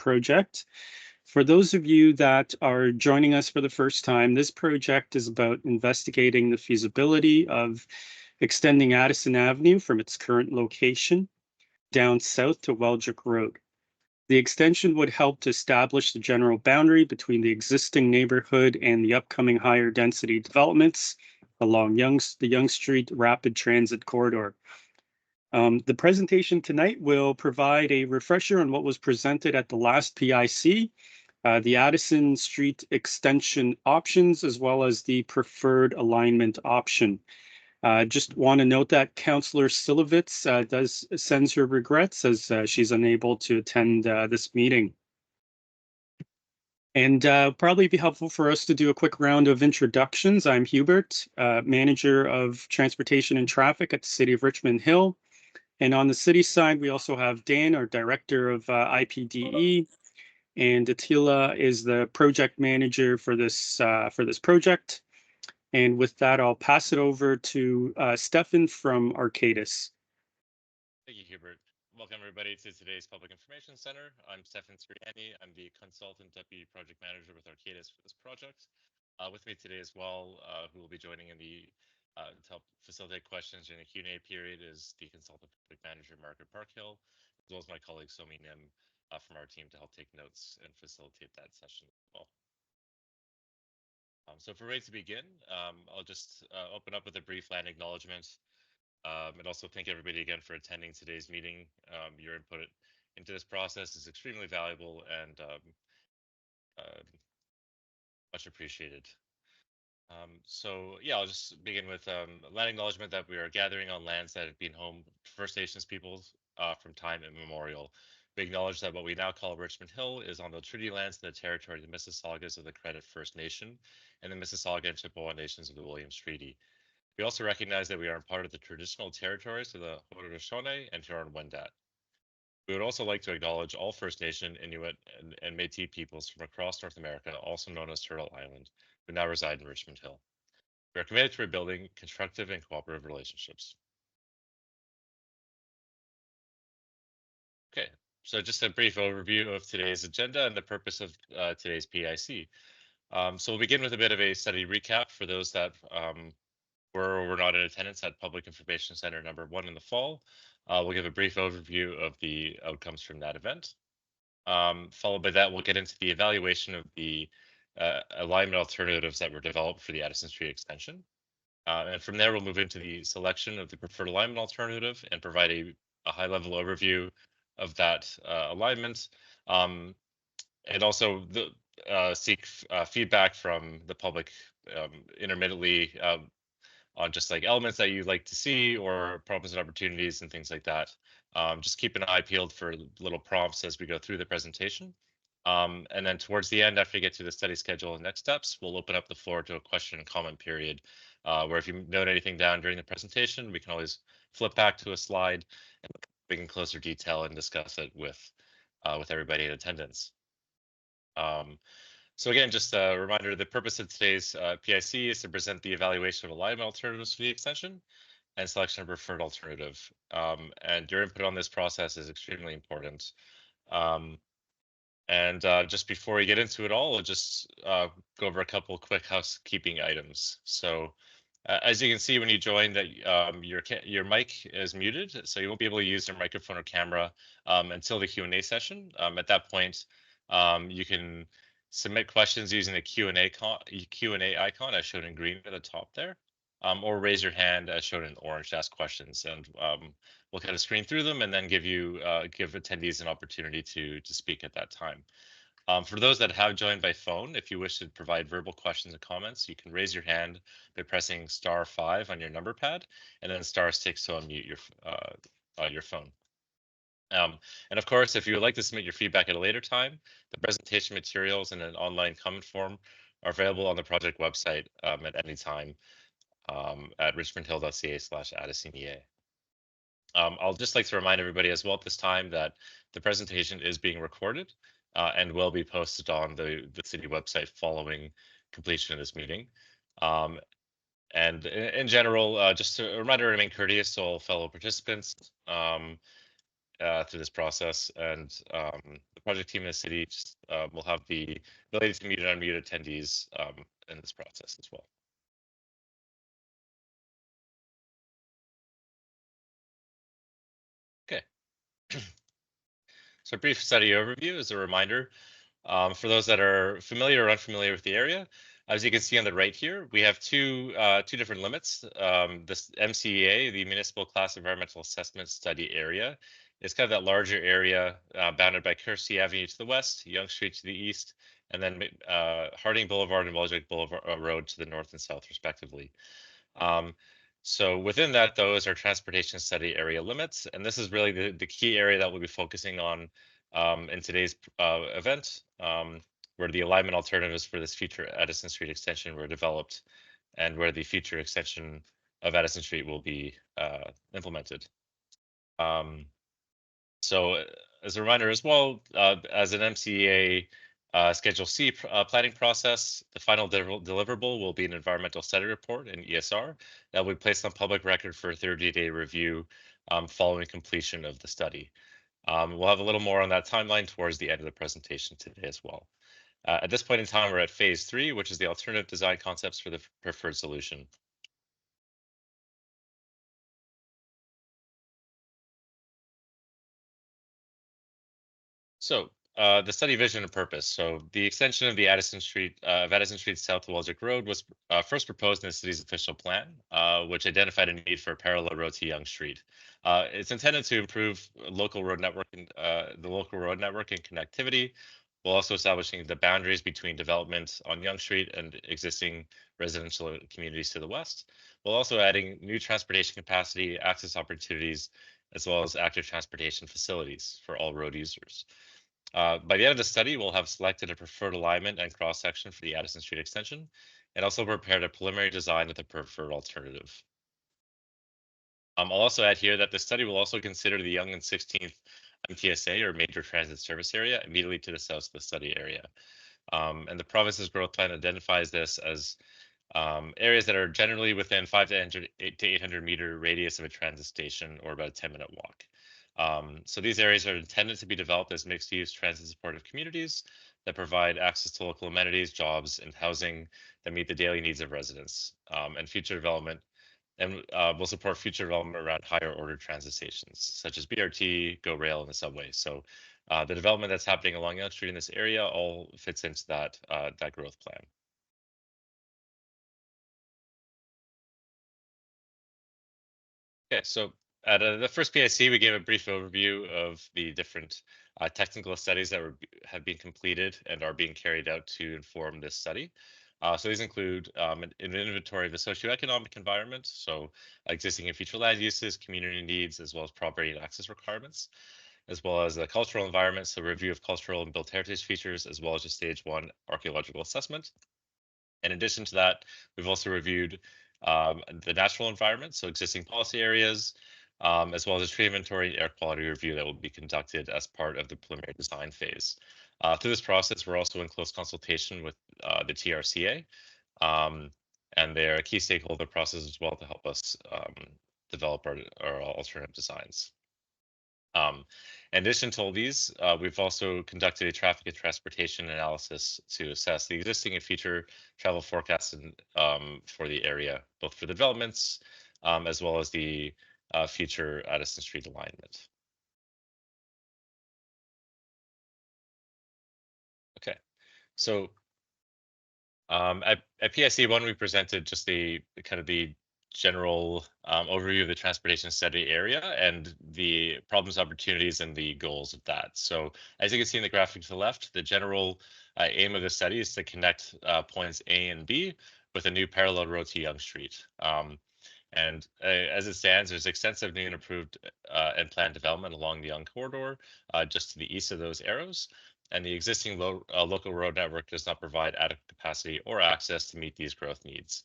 project. For those of you that are joining us for the first time, this project is about investigating the feasibility of extending Addison Avenue from its current location down south to Waldrick Road. The extension would help to establish the general boundary between the existing neighborhood and the upcoming higher density developments along the Yonge Street Rapid Transit Corridor. The presentation tonight will provide a refresher on what was presented at the last PIC, the Addison Street extension options, as well as the preferred alignment option. Just want to note that Councillor Silovitz sends her regrets as she's unable to attend this meeting. And probably be helpful for us to do a quick round of introductions. I'm Hubert, Manager of Transportation and Traffic at the City of Richmond Hill. And on the city side, we also have Dan, our Director of IPDE, and Attila is the Project Manager for this project. And with that, I'll pass it over to Stefan from Arcadis. Thank you, Hubert. Welcome, everybody, to today's Public Information Center. I'm Stefan Siriani. I'm the Consultant Deputy Project Manager with Arcadis for this project. With me today as well, who will be joining in the to help facilitate questions during the Q&A period is the Consultant Project Manager, Margaret Parkhill, as well as my colleague, Somi Nim, from our team to help take notes and facilitate that session as well. So if we're ready to begin, I'll just open up with a brief land acknowledgement. And also thank everybody again for attending today's meeting. Your input into this process is extremely valuable and much appreciated. So yeah, I'll just begin with land acknowledgement that we are gathering on lands that have been home to First Nations peoples from time immemorial. We acknowledge that what we now call Richmond Hill is on the treaty lands in the territory of the Mississaugas of the Credit First Nation and the Mississauga and Chippewa Nations of the Williams Treaty. We also recognize that we are part of the traditional territories of the Haudenosaunee and Huron-Wendat. We would also like to acknowledge all First Nation, Inuit, and Métis peoples from across North America, also known as Turtle Island, who now reside in Richmond Hill. We are committed to rebuilding constructive and cooperative relationships. Okay, so just a brief overview of today's agenda and the purpose of today's PIC. So we'll begin with a bit of a study recap for those that were or were not in attendance at Public Information Center number 1 in the fall. We'll give a brief overview of the outcomes from that event. Followed by that, we'll get into the evaluation of the alignment alternatives that were developed for the Addison Street extension. And from there, we'll move into the selection of the preferred alignment alternative and provide a high-level overview of that alignment. And also seek feedback from the public intermittently on just like elements that you'd like to see or problems and opportunities and things like that. Just keep an eye peeled for little prompts as we go through the presentation. And then towards the end, after we get to the study schedule and next steps, we'll open up the floor to a question and comment period, where if you note anything down during the presentation, we can always flip back to a slide and we can closer detail and discuss it with everybody in attendance. So again, just a reminder, the purpose of today's PIC is to present the evaluation of alignment alternatives for the extension and selection of preferred alternative. And your input on this process is extremely important. Just before we get into it all, I'll just go over a couple quick housekeeping items. So as you can see when you join, that your mic is muted, so you won't be able to use your microphone or camera until the Q&A session. At that point, you can submit questions using the Q&A icon as shown in green at the top there, or raise your hand as shown in orange to ask questions, and we'll kind of screen through them and then give attendees an opportunity to speak at that time. For those that have joined by phone, if you wish to provide verbal questions and comments, you can raise your hand by pressing *5 on your number pad and then *6 to unmute your phone. And of course, if you would like to submit your feedback at a later time, the presentation materials and an online comment form are available on the project website at any time at RichmondHill.ca/AddisonEA. I'll just like to remind everybody as well at this time that the presentation is being recorded and will be posted on the city website following completion of this meeting. And in general, just a reminder to remain courteous to all fellow participants. through this process, and the project team in the city will have the ability to mute and unmute attendees in this process as well. Okay. So a brief study overview as a reminder. For those that are familiar or unfamiliar with the area, as you can see on the right here, we have two different limits. This MCEA, the Municipal Class Environmental Assessment Study Area, is kind of that larger area bounded by Kersey Avenue to the west, Yonge Street to the east, and then Harding Boulevard and Wellswick Boulevard Road to the north and south, respectively. So within that, though, is our transportation study area limits, and this is really the key area that we'll be focusing on in today's event, where the alignment alternatives for this future Addison Street extension were developed, and where the future extension of Addison Street will be implemented. So as a reminder as well, as an MCEA Schedule C planning process, the final deliverable will be an environmental study report, an ESR, that will be placed on public record for a 30-day review following completion of the study. We'll have a little more on that timeline towards the end of the presentation today as well. At this point in time, we're at phase 3, which is the alternative design concepts for the preferred solution. So the study vision and purpose. So the extension of the Addison Street south to Wellswick Road was first proposed in the city's official plan, which identified a need for a parallel road to Yonge Street. It's intended to improve local road network and connectivity, while also establishing the boundaries between development on Yonge Street and existing residential communities to the west, while also adding new transportation capacity, access opportunities, as well as active transportation facilities for all road users. By the end of the study, we'll have selected a preferred alignment and cross-section for the Addison Street extension, and also prepared a preliminary design of the preferred alternative. I'll also add here that the study will also consider the Yonge and 16th MTSA, or Major Transit Service Area, immediately to the south of the study area. And the province's growth plan identifies this as areas that are generally within 500 to 800 meter radius of a transit station, or about a 10-minute walk. So these areas are intended to be developed as mixed-use transit supportive communities that provide access to local amenities, jobs, and housing that meet the daily needs of residents, and future development, and will support future development around higher order transit stations, such as BRT, GO Rail, and the subway. So the development that's happening along Yonge Street in this area all fits into that growth plan. Okay, so at the first PIC, we gave a brief overview of the different technical studies that have been completed and are being carried out to inform this study. So these include an inventory of the socioeconomic environment, so existing and future land uses, community needs, as well as property and access requirements, as well as the cultural environment, so review of cultural and built heritage features, as well as a stage 1 archaeological assessment. In addition to that, we've also reviewed the natural environment, so existing policy areas, as well as a tree inventory and air quality review that will be conducted as part of the preliminary design phase. Through this process, we're also in close consultation with the TRCA, and they're a key stakeholder process as well to help us develop our alternative designs. In addition to all these, we've also conducted a traffic and transportation analysis to assess the existing and future travel forecasts for the area, both for the developments as well as the future Addison Street alignment. Okay, so at PIC1, we presented just the kind of the general overview of the transportation study area and the problems, opportunities, and the goals of that. So as you can see in the graphic to the left, the general aim of the study is to connect points A and B with a new parallel road to Yonge Street. And as it stands, there's extensive new and approved and planned development along the Yonge corridor, just to the east of those arrows. And the existing local road network does not provide adequate capacity or access to meet these growth needs.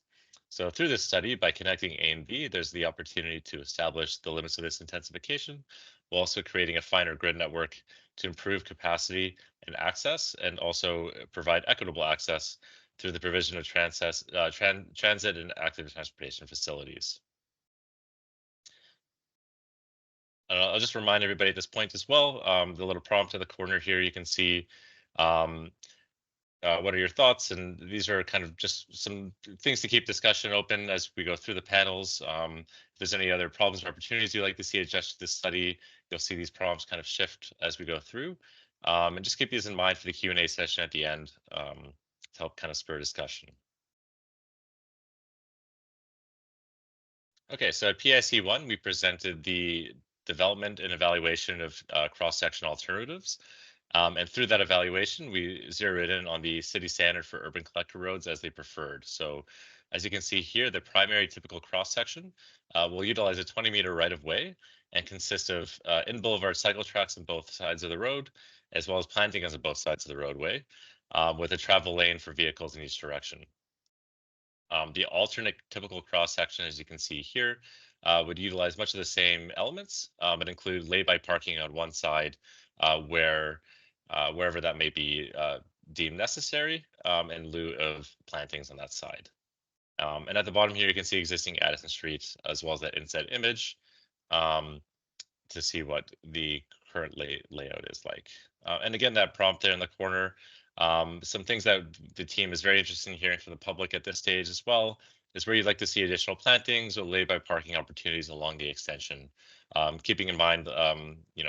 So through this study, by connecting A and B, there's the opportunity to establish the limits of this intensification, while also creating a finer grid network to improve capacity and access, and also provide equitable access through the provision of transit and active transportation facilities. I'll just remind everybody at this point as well, the little prompt in the corner here, you can see um, what are your thoughts? And these are kind of just some things to keep discussion open as we go through the panels. If there's any other problems or opportunities you'd like to see adjusted to this study, you'll see these prompts kind of shift as we go through. And just keep these in mind for the Q&A session at the end to help kind of spur discussion. Okay, so at PIC1, we presented the development and evaluation of cross-section alternatives. And through that evaluation, we zeroed in on the city standard for urban collector roads as they preferred. So as you can see here, the primary typical cross-section will utilize a 20-meter right-of-way and consist of in-boulevard cycle tracks on both sides of the road, as well as plantings on both sides of the roadway, with a travel lane for vehicles in each direction. The alternate typical cross-section, as you can see here, would utilize much of the same elements, but include lay-by parking on one side wherever that may be deemed necessary in lieu of plantings on that side. And at the bottom here, you can see existing Addison Street as well as that inset image um, to see what the current layout is like. And again, that prompt there in the corner, some things that the team is very interested in hearing from the public at this stage as well is where you'd like to see additional plantings or lay-by parking opportunities along the extension. Keeping in mind,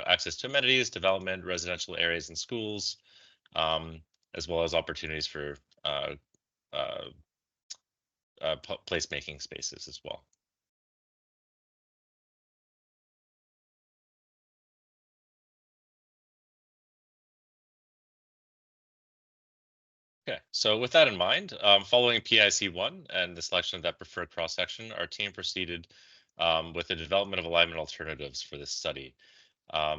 access to amenities, development, residential areas and schools, as well as opportunities for placemaking spaces as well. Okay, so with that in mind, following PIC1 and the selection of that preferred cross-section, our team proceeded with the development of alignment alternatives for this study.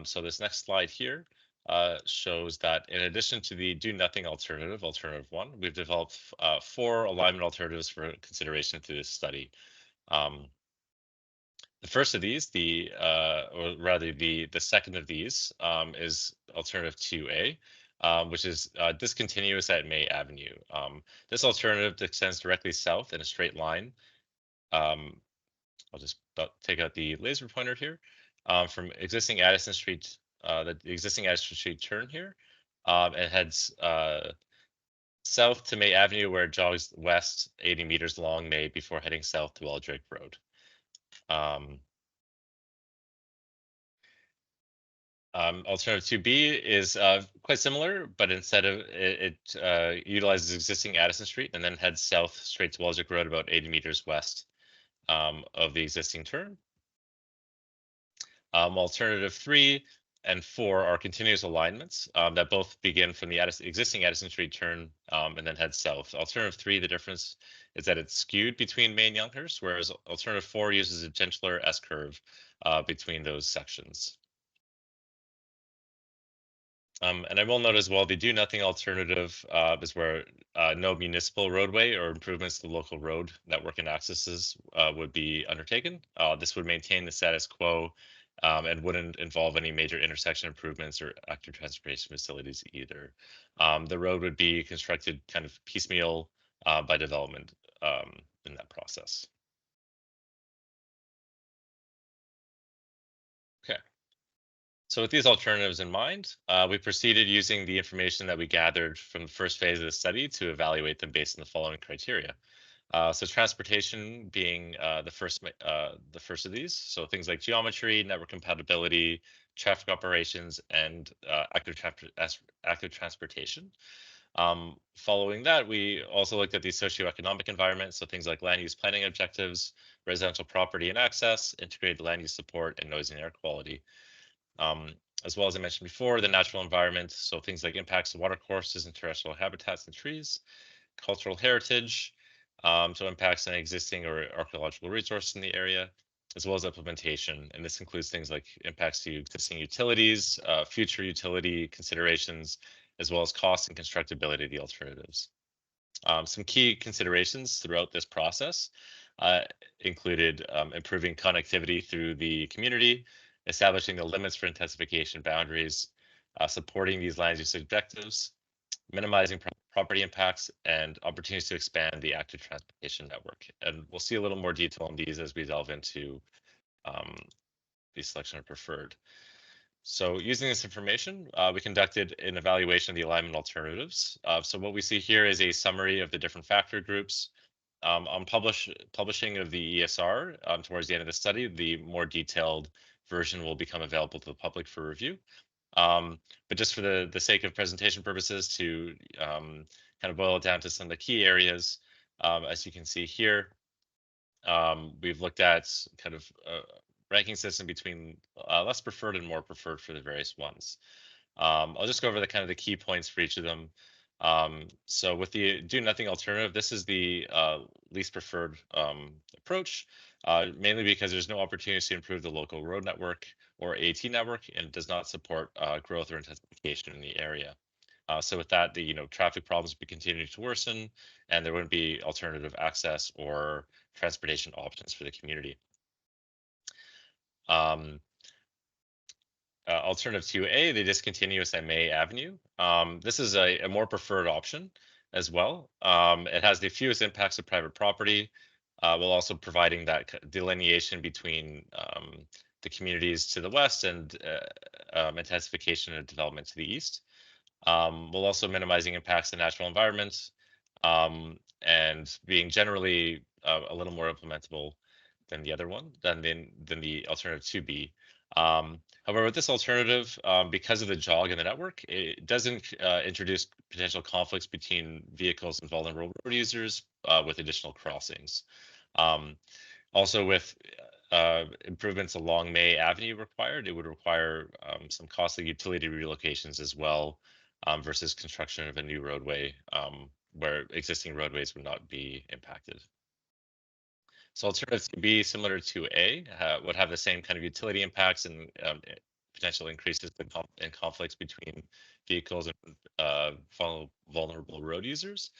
So this next slide here shows that in addition to the do nothing alternative, alternative one, we've developed 4 alignment alternatives for consideration through this study. The first of these, or rather the second of these, is alternative 2A, which is discontinuous at May Avenue. This alternative extends directly south in a straight line. I'll just take out the laser pointer here from existing Addison Street, the existing Addison Street turn here, and heads south to May Avenue, where it jogs west 80 meters along May before heading south to Aldrich Road. Alternative 2B is quite similar, but instead of it utilizes existing Addison Street and then heads south straight to Waldrick Road about 80 meters west of the existing turn. Alternative 3 and 4 are continuous alignments that both begin from the existing Addison Street turn and then head south. Alternative 3, the difference is that it's skewed between May and Younghurst, whereas alternative 4 uses a gentler S-curve between those sections. And I will note as well, the do nothing alternative is where no municipal roadway or improvements to the local road network and accesses would be undertaken. This would maintain the status quo and wouldn't involve any major intersection improvements or active transportation facilities either. The road would be constructed kind of piecemeal by development in that process. Okay. So with these alternatives in mind, we proceeded using the information that we gathered from the first phase of the study to evaluate them based on the following criteria. So transportation being the first of these. So things like geometry, network compatibility, traffic operations, and active transportation. Following that, we also looked at the socioeconomic environment. So things like land use planning objectives, residential property and access, integrated land use support, and noise and air quality. As well as I mentioned before, the natural environment, so things like impacts to watercourses and terrestrial habitats and trees, cultural heritage, so impacts on existing or archaeological resources in the area, as well as implementation. And this includes things like impacts to existing utilities, future utility considerations, as well as cost and constructability of the alternatives. Some key considerations throughout this process included improving connectivity through the community, establishing the limits for intensification boundaries, supporting these land use objectives, minimizing property impacts, and opportunities to expand the active transportation network. And we'll see a little more detail on these as we delve into the selection of preferred. So using this information, we conducted an evaluation of the alignment alternatives. So what we see here is a summary of the different factor groups. On publishing of the ESR towards the end of the study, the more detailed version will become available to the public for review. But just for the sake of presentation purposes, to kind of boil it down to some of the key areas, as you can see here, we've looked at kind of ranking system between less preferred and more preferred for the various ones. I'll just go over the kind of the key points for each of them. So with the do nothing alternative, this is the least preferred approach, mainly because there's no opportunities to improve the local road network or AT network, and it does not support growth or intensification in the area. So with that, the traffic problems would be continuing to worsen, and there wouldn't be alternative access or transportation options for the community. Alternative 2A, the discontinuous MA Avenue. This is a more preferred option as well. It has the fewest impacts of private property, while also providing that delineation between the communities to the west and intensification and development to the east. While also minimizing impacts to natural environments and being generally a little more implementable than the other one, than the alternative 2B. However, with this alternative, because of the jog in the network, it doesn't introduce potential conflicts between vehicles and vulnerable road users with additional crossings. Also, with improvements along May Avenue required, it would require some costly utility relocations as well, versus construction of a new roadway where existing roadways would not be impacted. So alternative to B, similar to A, would have the same kind of utility impacts and potential increases in conflicts between vehicles and vulnerable road users.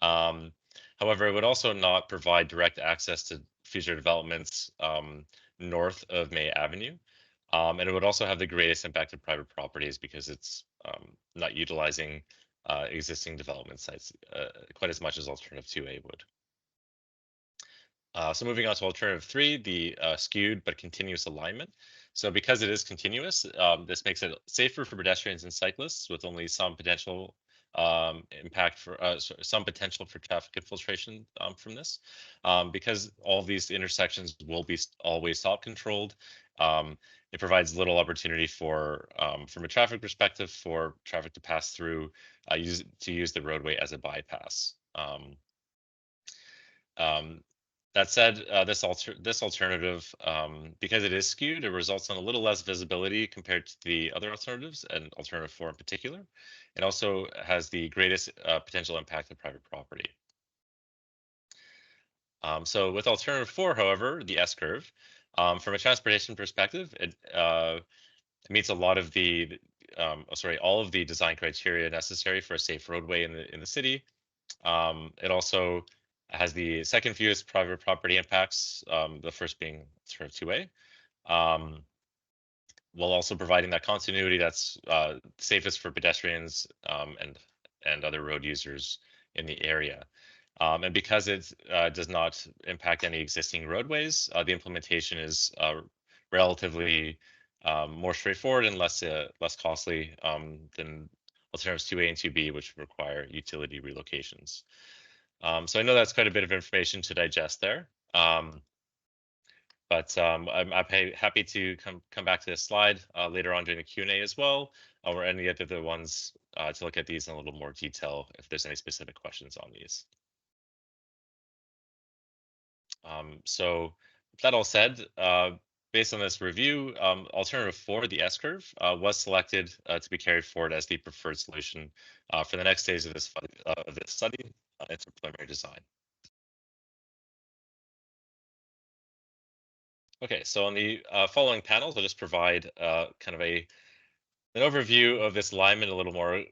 However, it would also not provide direct access to future developments north of May Avenue. And it would also have the greatest impact on private properties because it's not utilizing existing development sites quite as much as alternative 2A would. So moving on to alternative 3, the skewed but continuous alignment. So because it is continuous, this makes it safer for pedestrians and cyclists with only some potential impact for some potential for traffic infiltration from this. Because all of these intersections will be always stop controlled, it provides little opportunity for, from a traffic perspective, for traffic to pass through, use the roadway as a bypass. That said, this alternative, because it is skewed, it results in a little less visibility compared to the other alternatives, and alternative 4 in particular. It also has the greatest potential impact on private property. So with alternative 4, however, the S-curve, from a transportation perspective, it meets a lot of the, all of the design criteria necessary for a safe roadway in the city. It also has the second fewest private property impacts, the first being sort of 2A, while also providing that continuity that's safest for pedestrians and other road users in the area. And because it does not impact any existing roadways, the implementation is relatively more straightforward and less costly than alternatives 2A and 2B, which require utility relocations. So I know that's quite a bit of information to digest there, but I'm happy to come back to this slide later on during the Q&A as well, or any of the ones to look at these in a little more detail if there's any specific questions on these. So with that all said, based on this review, alternative 4, the S-curve, was selected to be carried forward as the preferred solution for the next stage of this study. It's a preliminary design. Okay, so on the following panels, I'll just provide kind of an overview of this alignment, a little more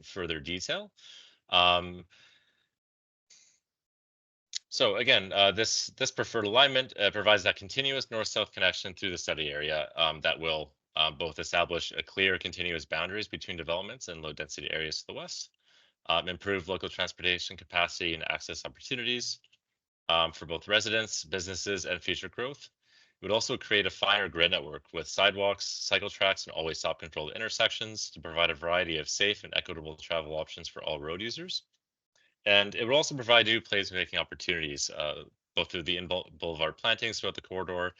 further detail. So again, this preferred alignment provides that continuous north-south connection through the study area that will both establish a clear continuous boundaries between developments and low-density areas to the west, improve local transportation capacity and access opportunities, for both residents, businesses, and future growth. It would also create a finer grid network with sidewalks, cycle tracks, and always stop controlled intersections to provide a variety of safe and equitable travel options for all road users. And it would also provide new placemaking opportunities, both through the boulevard plantings throughout the corridor,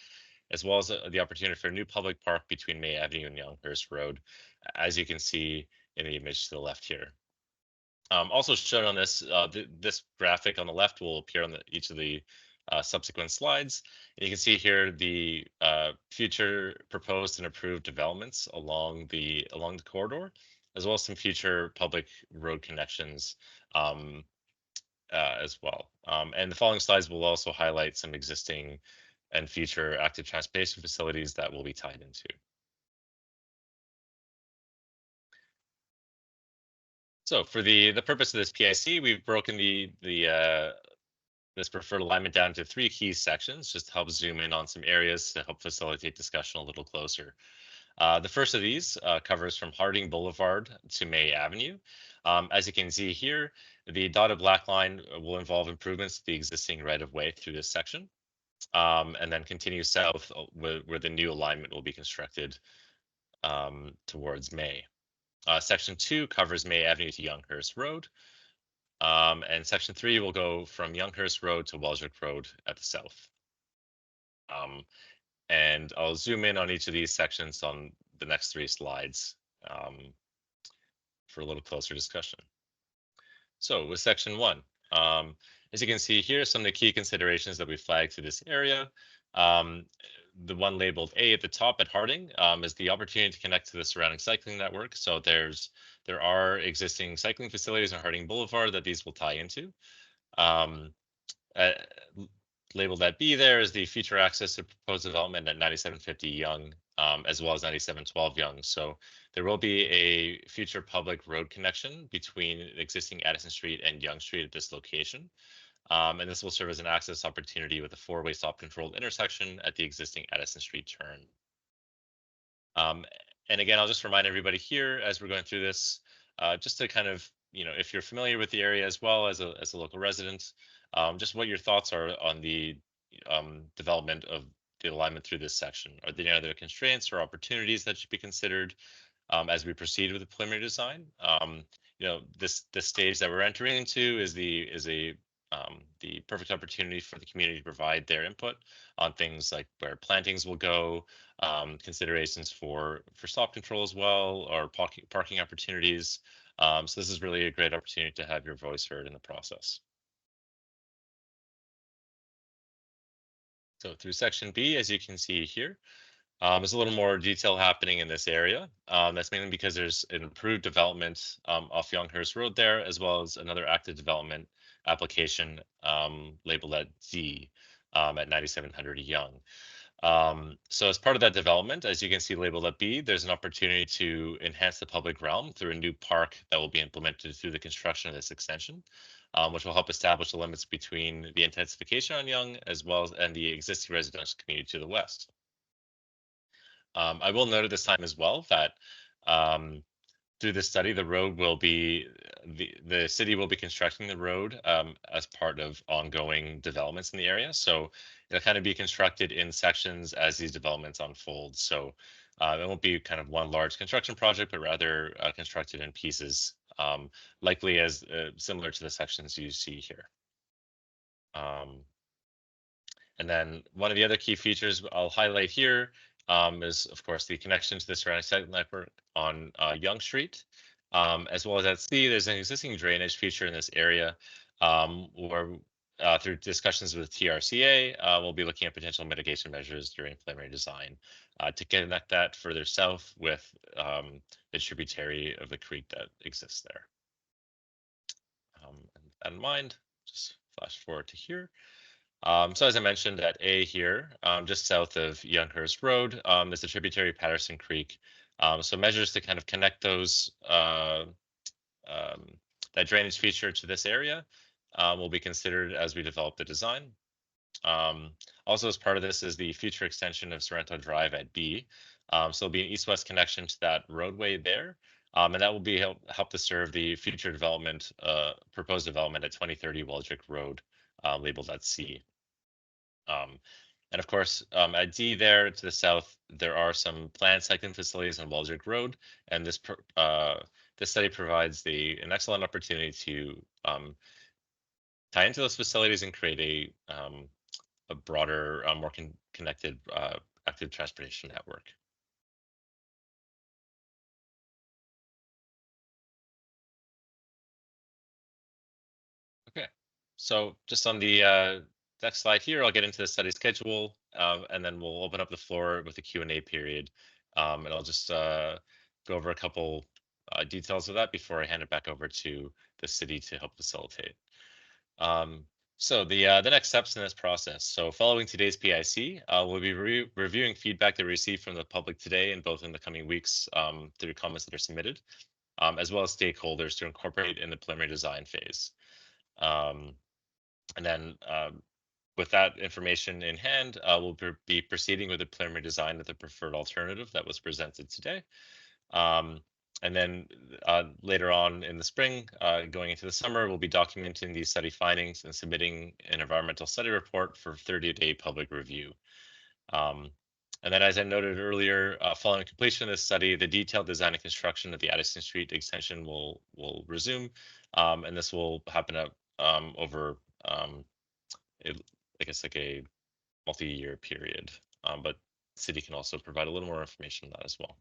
as well as the opportunity for a new public park between May Avenue and Younghurst Road, as you can see in the image to the left here. Also shown on this, this graphic on the left will appear on each of the subsequent slides. And you can see here the future proposed and approved developments along the corridor, as well as some future public road connections um, as well. And the following slides will also highlight some existing and future active transportation facilities that will be tied into. So for the purpose of this PIC, we've broken this preferred alignment down to 3 key sections, just to help zoom in on some areas to help facilitate discussion a little closer. The first of these covers from Harding Boulevard to May Avenue. As you can see here, the dotted black line will involve improvements to the existing right-of-way through this section, and then continue south where the new alignment will be constructed towards May. Section 2 covers May Avenue to Younghurst Road. And section 3 will go from Younghurst Road to Welsrick Road at the south. And I'll zoom in on each of these sections on the next 3 slides for a little closer discussion. So with section 1, as you can see here, some of the key considerations that we flagged to this area. The one labeled A at the top at Harding is the opportunity to connect to the surrounding cycling network. So there are existing cycling facilities on Harding Boulevard that these will tie into. Uh, Labeled at B there is the future access to proposed development at 9750 Young, as well as 9712 Young. So there will be a future public road connection between existing Addison Street and Young Street at this location. And this will serve as an access opportunity with a 4-way stop controlled intersection at the existing Addison Street turn. And again, I'll just remind everybody here as we're going through this, just to kind of, if you're familiar with the area as well as a local resident, just what your thoughts are on the development of the alignment through this section. Are there any other constraints or opportunities that should be considered as we proceed with the preliminary design? This stage that we're entering into is the perfect opportunity for the community to provide their input on things like where plantings will go, considerations for stop control as well, or parking opportunities. So this is really a great opportunity to have your voice heard in the process. So through section B, as you can see here, there's a little more detail happening in this area. That's mainly because there's an improved development off Younghurst Road there, as well as another active development application labeled at D at 9700 Young. So as part of that development, as you can see labeled at B, there's an opportunity to enhance the public realm through a new park that will be implemented through the construction of this extension, which will help establish the limits between the intensification on Young as well as and the existing residential community to the west. I will note at this time as well that through this study, the road will be, the city will be constructing the road as part of ongoing developments in the area. So it'll kind of be constructed in sections as these developments unfold. So it won't be kind of one large construction project, but rather constructed in pieces, likely as similar to the sections you see here. And then one of the other key features I'll highlight here is, of course, the connection to the surrounding site network on Young Street. As well as at C, there's an existing drainage feature in this area where through discussions with TRCA, we'll be looking at potential mitigation measures during preliminary design to connect that further south with the tributary of the creek that exists there. And that in mind, just flash forward to here. So as I mentioned at A here, just south of Younghurst Road, is the tributary Patterson Creek. So measures to kind of connect those that drainage feature to this area will be considered as we develop the design. Also, as part of this is the future extension of Sorrento Drive at B. So there'll be an east-west connection to that roadway there. And that will be help to serve the future development, proposed development at 2030 Welsrick Road labeled at C. And of course, at D there to the south, there are some planned cycling facilities on Waldrick Road, and this study provides an excellent opportunity to tie into those facilities and create a broader, more connected active transportation network. Okay, so just on the next slide here, I'll get into the study schedule, and then we'll open up the floor with a Q&A period. And I'll just go over a couple details of that before I hand it back over to the city to help facilitate. So the next steps in this process. So following today's PIC, we'll be reviewing feedback that we received from the public today and both in the coming weeks through comments that are submitted, as well as stakeholders to incorporate in the preliminary design phase. And then with that information in hand, we'll be proceeding with the preliminary design of the preferred alternative that was presented today. And then later on in the spring, going into the summer, we'll be documenting these study findings and submitting an environmental study report for 30-day public review. And then, as I noted earlier, following completion of this study, the detailed design and construction of the Addison Street extension will resume, and this will happen over, I guess, like a multi-year period. But the city can also provide a little more information on that as well.